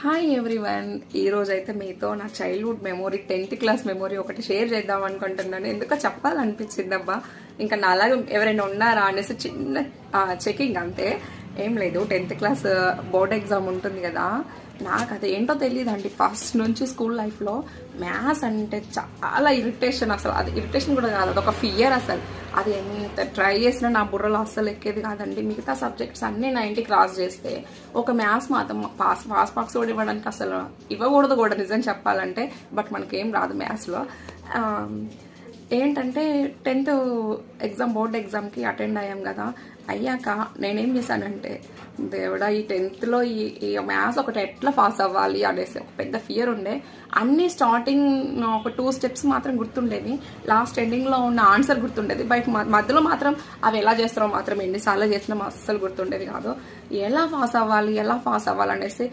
Hi everyone. ఈరోజు అయితే మీతో నా childhood memory 10th class memory ఒకటి షేర్ చేద్దాం అనుకుంటున్నాను. ఎందుకో చెప్పాలనిపించింది అబ్బా. ఇంకా నాలాగా ఎవరైనా ఉన్నారా అనేసి చిన్న చెకింగ్ అంతే, ఏం లేదు. 10th క్లాస్ బోర్డ్ ఎగ్జామ్ ఉంటుంది కదా, నాకు అది ఏంటో తెలియదండి. ఫస్ట్ నుంచి స్కూల్ లైఫ్లో మ్యాథ్స్ అంటే చాలా ఇరిటేషన్. అసలు అది ఇరిటేషన్ కూడా కాదు, అదొక ఫియర్. అసలు అది ఎంత ట్రై చేసినా నా బుర్రలో అస్సలు ఎక్కేది కాదండి. మిగతా సబ్జెక్ట్స్ అన్నీ 90 క్రాస్ చేస్తే ఒక మ్యాథ్స్ మాత్రం పాస్ మార్క్స్ కూడా ఇవ్వడానికి అసలు ఇవ్వకూడదు కూడా నిజం చెప్పాలంటే. బట్ మనకేం రాదు మ్యాథ్స్లో. ఏంటంటే 10th ఎగ్జామ్ బోర్డ్ ఎగ్జామ్కి అటెండ్ అయ్యాం కదా. అయ్యాక నేనేం చేశానంటే, దేవుడా ఈ 10thలో ఈ మ్యాథ్స్ ఒకటి ఎట్లా పాస్ అవ్వాలి అనేసి ఒక పెద్ద ఫియర్ ఉండే. అన్ని స్టార్టింగ్ ఒక 2 స్టెప్స్ మాత్రం గుర్తుండేవి, లాస్ట్ ఎండింగ్లో ఉన్న ఆన్సర్ గుర్తుండేది. బట్ మధ్యలో మాత్రం అవి ఎలా చేస్తారో మాత్రం ఎన్నిసార్లు చేసినా అస్సలు గుర్తుండేది కాదు. ఎలా పాస్ అవ్వాలి అనేసి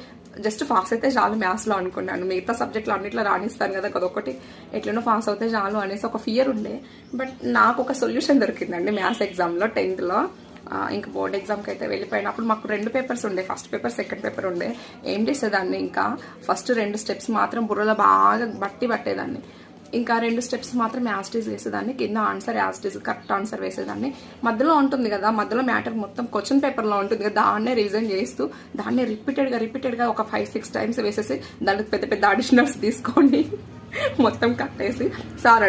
జస్ట్ పాస్ అయితే చాలు మ్యాథ్స్లో అనుకున్నాను. మిగతా సబ్జెక్టులు అన్నిట్లో రాణిస్తాను కదా, అదొకటి ఎట్లనో పాస్ అవుతే చాలు అనేసి ఒక ఫియర్ ఉండే. బట్ నాకు ఒక సొల్యూషన్ దొరికిందండి మ్యాథ్స్ ఎగ్జామ్లో 10thలో. ఇంకా బోర్డ్ ఎగ్జామ్కి అయితే వెళ్ళిపోయినప్పుడు మాకు 2 పేపర్స్ ఉండే, ఫస్ట్ పేపర్ సెకండ్ పేపర్ ఉండే. ఏం చేసేదాన్ని, ఇంకా ఫస్ట్ 2 స్టెప్స్ మాత్రం బుర్రలో బాగా పట్టేదాన్ని. ఇంకా 2 స్టెప్స్ మాత్రం యాస్టీస్ వేసేదాన్ని, కింద ఆన్సర్ యాస్టీస్ కరెక్ట్ ఆన్సర్ వేసేదాన్ని. మధ్యలో ఉంటుంది కదా, మధ్యలో మ్యాటర్ మొత్తం క్వశ్చన్ పేపర్లో ఉంటుంది కదా, దాన్నే రివిజన్ చేస్తూ దాన్ని రిపీటెడ్గా ఒక 5-6 టైమ్స్ వేసేసి దానికి పెద్ద పెద్ద అడిషనల్స్ తీసుకొని మొత్తం కట్టేసి సార్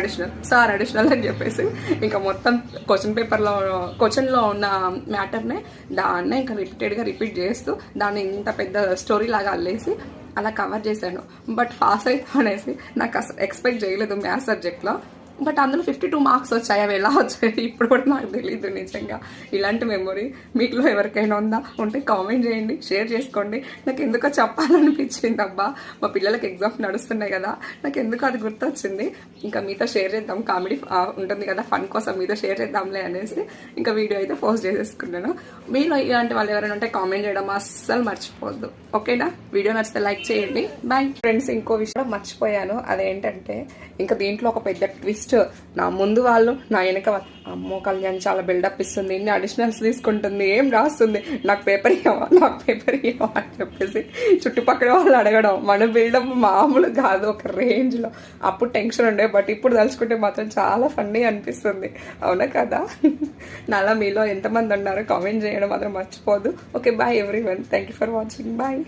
అడిషనల్ అని చెప్పేసి ఇంకా మొత్తం క్వశ్చన్లో ఉన్న మ్యాటర్నే దాన్నే ఇంకా రిపీట్ చేస్తూ దాన్ని ఇంత పెద్ద స్టోరీ లాగా అల్లేసి అలా కవర్ చేశాను. బట్ పాస్ అవుతా అనేసి నాకు అసలు ఎక్స్పెక్ట్ చేయలేదు మ్యాథ్స్ సబ్జెక్ట్లో. బట్ అందులో 52 మార్క్స్ వచ్చాయి. అవి ఎలా వచ్చాయి ఇప్పుడు కూడా నాకు తెలియదు నిజంగా. ఇలాంటి మెమొరీ మీకులో ఎవరికైనా ఉంటే కామెంట్ చేయండి, షేర్ చేసుకోండి. నాకు ఎందుకో చెప్పాలనిపించింది అబ్బా. మా పిల్లలకి ఎగ్జామ్స్ నడుస్తున్నాయి కదా, నాకు ఎందుకో అది గుర్తొచ్చింది. ఇంకా మీతో షేర్ చేద్దాం, కామెడీ ఉంటుంది కదా, ఫన్ కోసం మీతో షేర్ చేద్దాంలే అనేసి ఇంకా వీడియో అయితే పోస్ట్ చేసేసుకున్నాను. మీలో ఇలాంటి వాళ్ళు ఎవరైనా ఉంటే కామెంట్ చేయడం అస్సలు మర్చిపోవద్దు, ఓకేనా? వీడియో నచ్చితే లైక్ చేయండి. Bye friends. ఇంకో విషయం మర్చిపోయాను, అదేంటంటే ఇంకా దీంట్లో ఒక పెద్ద ట్విస్ట్. నా ముందు వాళ్ళు నా వెనక అమ్మో కళ్యాణ్ చాలా బిల్డప్ ఇస్తుంది, ఇన్ని అడిషనల్స్ తీసుకుంటుంది, ఏం రాస్తుంది, నాకు పేపర్ ఇవ్వమా అని చెప్పేసి చుట్టుపక్కల వాళ్ళు అడగడం. మన బిల్డప్ మామూలు కాదు, ఒక రేంజ్లో. అప్పుడు టెన్షన్ ఉండే, బట్ ఇప్పుడు తలుచుకుంటే మాత్రం చాలా ఫన్నీ అనిపిస్తుంది, అవునా కదా? నాలా మీలో ఎంతమంది ఉన్నారో కామెంట్ చేయడం మాత్రం మర్చిపోదు. Okay, bye everyone. Thank you for watching. Bye.